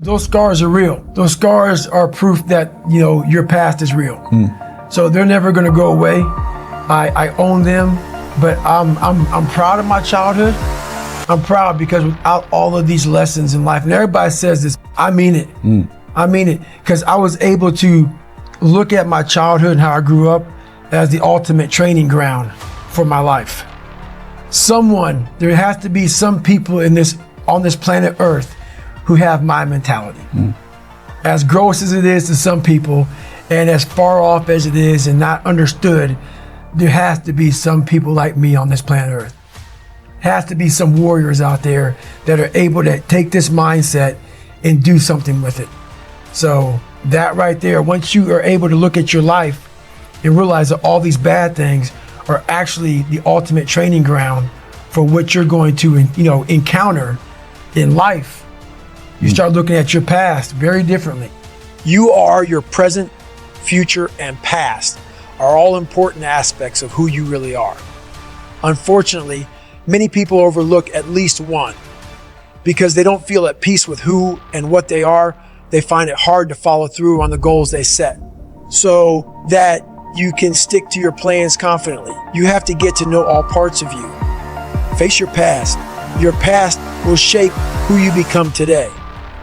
Those scars are real. Those scars are proof that, your past is real. So they're never gonna go away. I own them, but I'm proud of my childhood. I'm proud because without all of these lessons in life, and everybody says this, I mean it. I mean it, because I was able to look at my childhood and how I grew up as the ultimate training ground for my life. There has to be some people on this planet Earth who have my mentality. As gross as it is to some people, and as far off as it is and not understood, there has to be some people like me on this planet Earth. Has to be some warriors out there that are able to take this mindset and do something with it. So that right there, once you are able to look at your life and realize that all these bad things are actually the ultimate training ground for what you're going to, encounter in life, you start looking at your past very differently. You are your present, future, and past are all important aspects of who you really are. Unfortunately, many people overlook at least one. Because they don't feel at peace with who and what they are, they find it hard to follow through on the goals they set. So that you can stick to your plans confidently, you have to get to know all parts of you. Face your past. Your past will shape who you become today.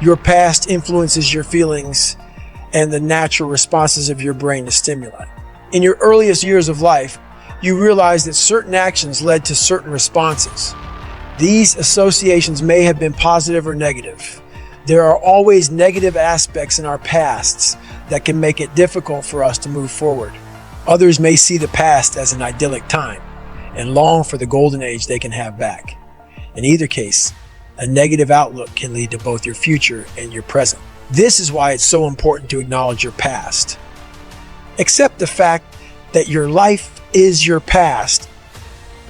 Your past influences your feelings and the natural responses of your brain to stimuli. In your earliest years of life, you realize that certain actions led to certain responses. These associations may have been positive or negative. There are always negative aspects in our pasts that can make it difficult for us to move forward. Others may see the past as an idyllic time and long for the golden age they can have back. In either case, a negative outlook can lead to both your future and your present. This is why it's so important to acknowledge your past. Accept the fact that your life is your past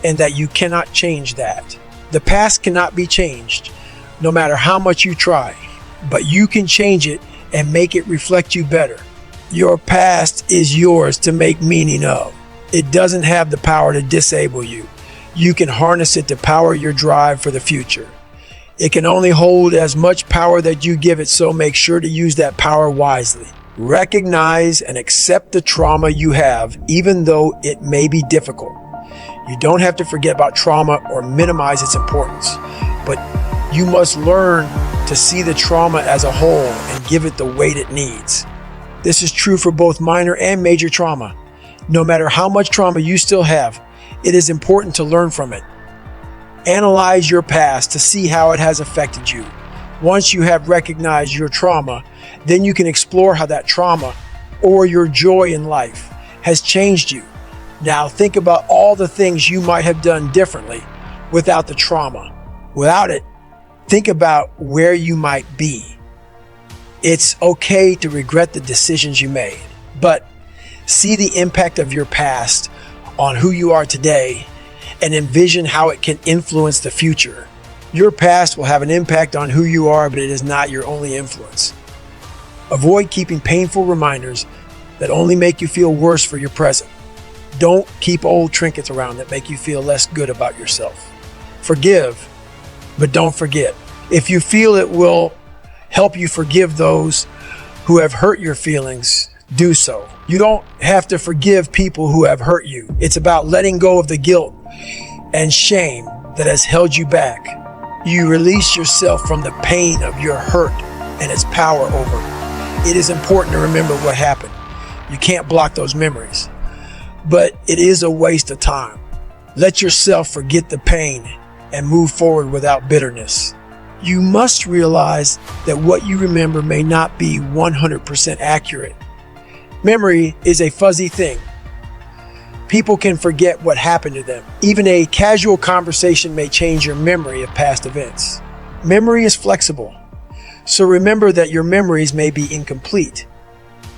and that you cannot change that. The past cannot be changed, no matter how much you try, but you can change it and make it reflect you better. Your past is yours to make meaning of. It doesn't have the power to disable you. You can harness it to power your drive for the future. It can only hold as much power that you give it, so make sure to use that power wisely. Recognize and accept the trauma you have, even though it may be difficult. You don't have to forget about trauma or minimize its importance, but you must learn to see the trauma as a whole and give it the weight it needs. This is true for both minor and major trauma. No matter how much trauma you still have, it is important to learn from it. Analyze your past to see how it has affected you. Once you have recognized your trauma, then you can explore how that trauma or your joy in life has changed you. Now think about all the things you might have done differently without the trauma. Without it, think about where you might be. It's okay to regret the decisions you made, but see the impact of your past on who you are today and envision how it can influence the future. Your past will have an impact on who you are, but it is not your only influence. Avoid keeping painful reminders that only make you feel worse for your present. Don't keep old trinkets around that make you feel less good about yourself. Forgive, but don't forget. If you feel it will help you forgive those who have hurt your feelings, do so. You don't have to forgive people who have hurt you. It's about letting go of the guilt and shame that has held you back. You release yourself from the pain of your hurt and its power over. It is important to remember what happened. You can't block those memories, but it is a waste of time. Let yourself forget the pain and move forward without bitterness. You must realize that what you remember may not be 100% accurate. Memory is a fuzzy thing. People can forget what happened to them. Even a casual conversation may change your memory of past events. Memory is flexible, so remember that your memories may be incomplete.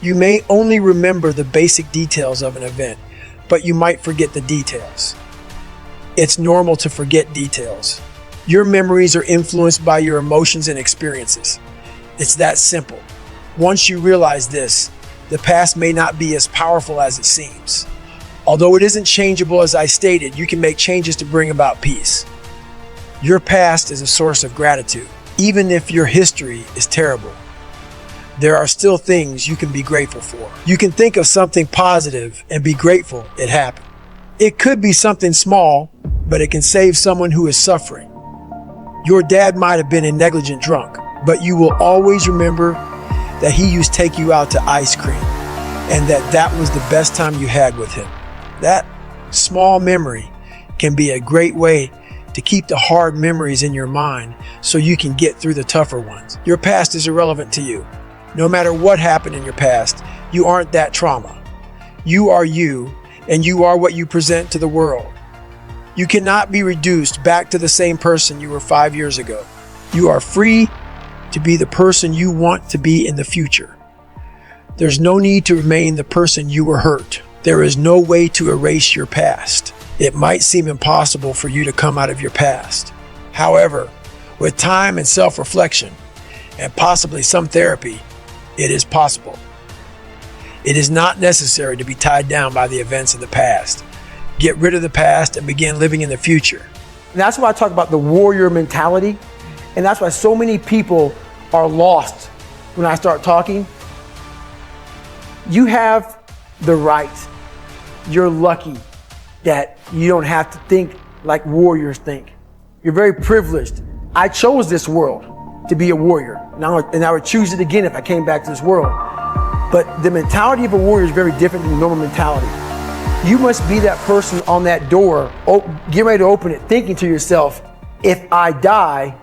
You may only remember the basic details of an event, but you might forget the details. It's normal to forget details. Your memories are influenced by your emotions and experiences. It's that simple. Once you realize this, the past may not be as powerful as it seems. Although it isn't changeable, as I stated, you can make changes to bring about peace. Your past is a source of gratitude. Even if your history is terrible, there are still things you can be grateful for. You can think of something positive and be grateful it happened. It could be something small, but it can save someone who is suffering. Your dad might have been a negligent drunk, but you will always remember that he used to take you out to ice cream and that was the best time you had with him. That small memory can be a great way to keep the hard memories in your mind so you can get through the tougher ones. Your past is irrelevant to you. No matter what happened in your past, you aren't that trauma. You are you, and you are what you present to the world. You cannot be reduced back to the same person you were 5 years ago. You are free to be the person you want to be in the future. There's no need to remain the person you were hurt. There is no way to erase your past. It might seem impossible for you to come out of your past. However, with time and self-reflection, and possibly some therapy, it is possible. It is not necessary to be tied down by the events of the past. Get rid of the past and begin living in the future. And that's why I talk about the warrior mentality. And that's why so many people are lost when I start talking. You have the right. You're lucky that you don't have to think like warriors think. You're very privileged. I chose this world to be a warrior. And I would choose it again if I came back to this world. But the mentality of a warrior is very different than the normal mentality. You must be that person on that door, get ready to open it, thinking to yourself, if I die,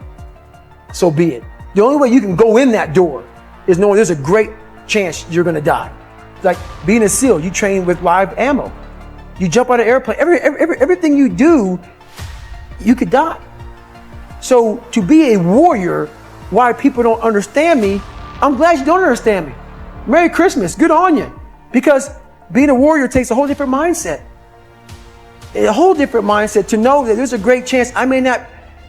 so be it. The only way you can go in that door is knowing there's a great chance you're gonna die. It's like being a SEAL, you train with live ammo. You jump out of an airplane, everything you do, you could die. So to be a warrior, why people don't understand me, I'm glad you don't understand me. Merry Christmas, good on you. Because being a warrior takes a whole different mindset. A whole different mindset to know that there's a great chance I may not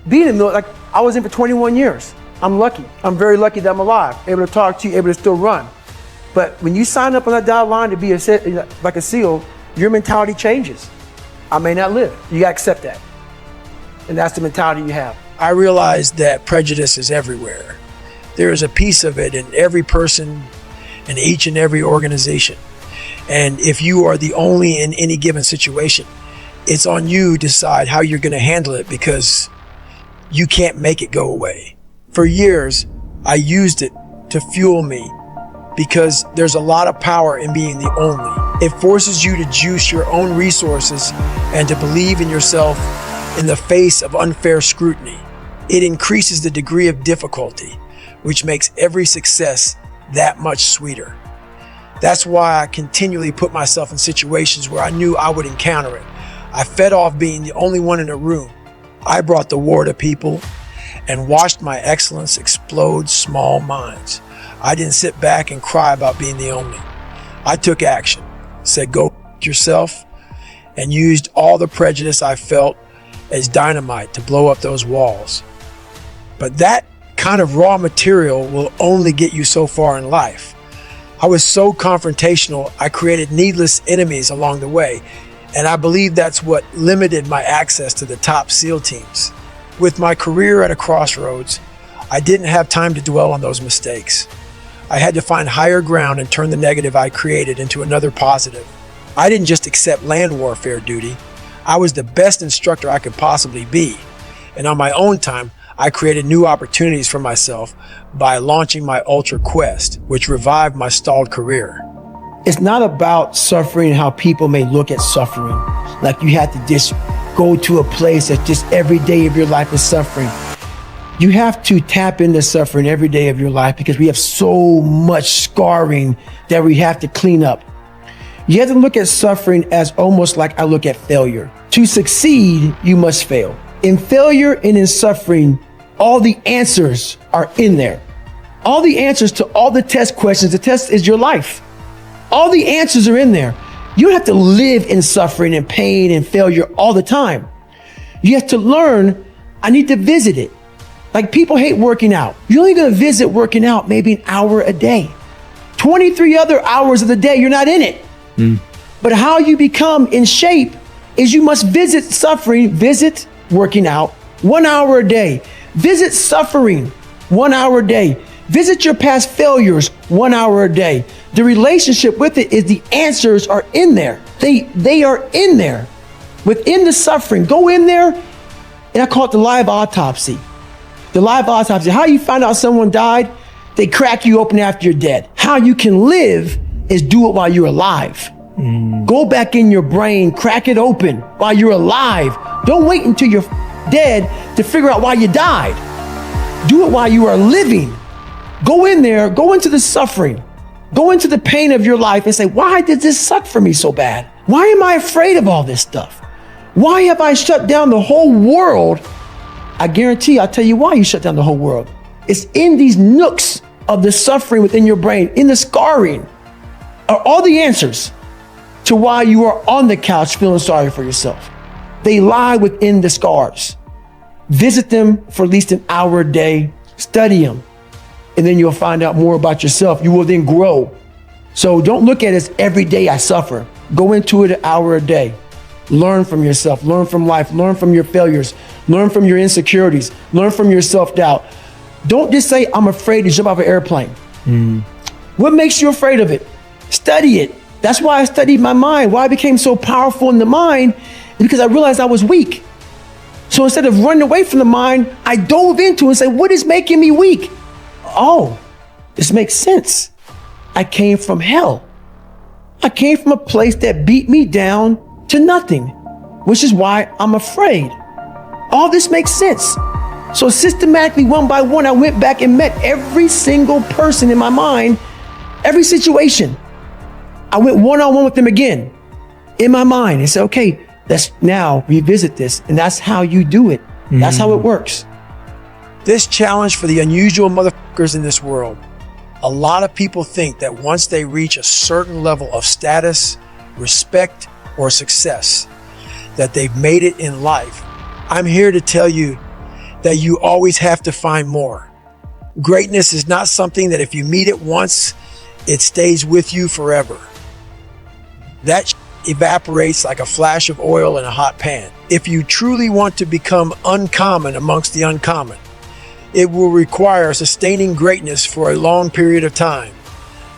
be in the military. Like I was in for 21 years. I'm lucky. I'm very lucky that I'm alive, able to talk to you, able to still run. But when you sign up on that dotted line to be like a SEAL, your mentality changes. I may not live. You gotta accept that. And that's the mentality you have. I realize that prejudice is everywhere. There is a piece of it in every person, in each and every organization. And if you are the only in any given situation, it's on you to decide how you're going to handle it because you can't make it go away. For years, I used it to fuel me because there's a lot of power in being the only. It forces you to juice your own resources and to believe in yourself in the face of unfair scrutiny. It increases the degree of difficulty, which makes every success that much sweeter. That's why I continually put myself in situations where I knew I would encounter it. I fed off being the only one in the room. I brought the war to people and watched my excellence explode small minds. I didn't sit back and cry about being the only. I took action, said go yourself, and used all the prejudice I felt as dynamite to blow up those walls. But that kind of raw material will only get you so far in life. I was so confrontational, I created needless enemies along the way, and I believe that's what limited my access to the top SEAL teams. With my career at a crossroads, I didn't have time to dwell on those mistakes. I had to find higher ground and turn the negative I created into another positive. I didn't just accept land warfare duty. I was the best instructor I could possibly be. And on my own time, I created new opportunities for myself by launching my Ultra Quest, which revived my stalled career. It's not about suffering how people may look at suffering. Like you have to just go to a place that just every day of your life is suffering. You have to tap into suffering every day of your life because we have so much scarring that we have to clean up. You have to look at suffering as almost like I look at failure. To succeed, you must fail. In failure and in suffering, all the answers are in there. All the answers to all the test questions. The test is your life. All the answers are in there. You don't have to live in suffering and pain and failure all the time. You have to learn, I need to visit it. Like people hate working out. You're only gonna visit working out maybe an hour a day. 23 other hours of the day, you're not in it. But how you become in shape is you must visit suffering, visit working out 1 hour a day. Visit suffering 1 hour a day. Visit your past failures 1 hour a day. The relationship with it is the answers are in there. They are in there. Within the suffering, go in there, and I call it the live autopsy. The live autopsy. How you find out someone died? They crack you open after you're dead. How you can live is do it while you're alive. Go back in your brain, crack it open while you're alive. Don't wait until you're dead to figure out why you died. Do it while you are living. Go in there, go into the suffering, go into the pain of your life and say, why did this suck for me so bad? Why am I afraid of all this stuff? Why have I shut down the whole world? I guarantee I'll tell you why you shut down the whole world. It's in these nooks of the suffering within your brain, in the scarring, are all the answers to why you are on the couch feeling sorry for yourself. They lie within the scars. Visit them for at least an hour a day, study them, and then you'll find out more about yourself. You will then grow. So don't look at it as every day I suffer. Go into it an hour a day. Learn from yourself, learn from life, learn from your failures, learn from your insecurities, learn from your self-doubt. Don't just say, I'm afraid to jump off an airplane. What makes you afraid of it? Study it. That's why I studied my mind. Why I became so powerful in the mind is because I realized I was weak. So instead of running away from the mind, I dove into it and said, what is making me weak? Oh, this makes sense. I came from hell. I came from a place that beat me down to nothing, which is why I'm afraid. All this makes sense. So systematically, one by one, I went back and met every single person in my mind, every situation. I went one-on-one with them again in my mind and said, okay, let's now revisit this. And that's how you do it. That's how it works. This challenge for the unusual motherfuckers in this world. A lot of people think that once they reach a certain level of status, respect, or success, that they've made it in life. I'm here to tell you that you always have to find more. Greatness is not something that if you meet it once, it stays with you forever. That evaporates like a flash of oil in a hot pan. If you truly want to become uncommon amongst the uncommon, it will require sustaining greatness for a long period of time.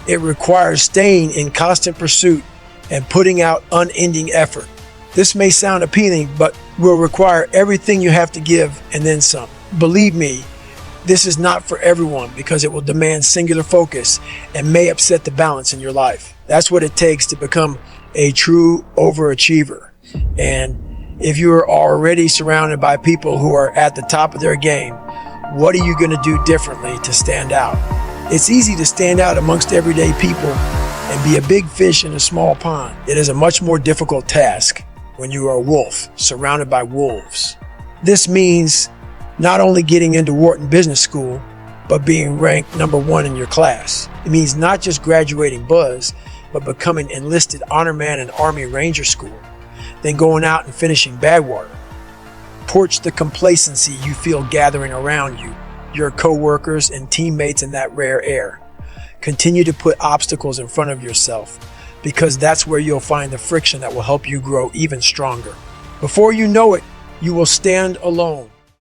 It requires staying in constant pursuit and putting out unending effort. This may sound appealing, but will require everything you have to give and then some. Believe me, this is not for everyone because it will demand singular focus and may upset the balance in your life. That's what it takes to become a true overachiever. And if you are already surrounded by people who are at the top of their game, what are you going to do differently to stand out? It's easy to stand out amongst everyday people and be a big fish in a small pond. It is a much more difficult task when you are a wolf surrounded by wolves. This means not only getting into Wharton Business School, but being ranked #1 in your class. It means not just graduating Buzz, but becoming enlisted honor man in Army Ranger School, then going out and finishing Badwater. Porch the complacency you feel gathering around you, your co-workers and teammates in that rare air. Continue to put obstacles in front of yourself because that's where you'll find the friction that will help you grow even stronger. Before you know it, you will stand alone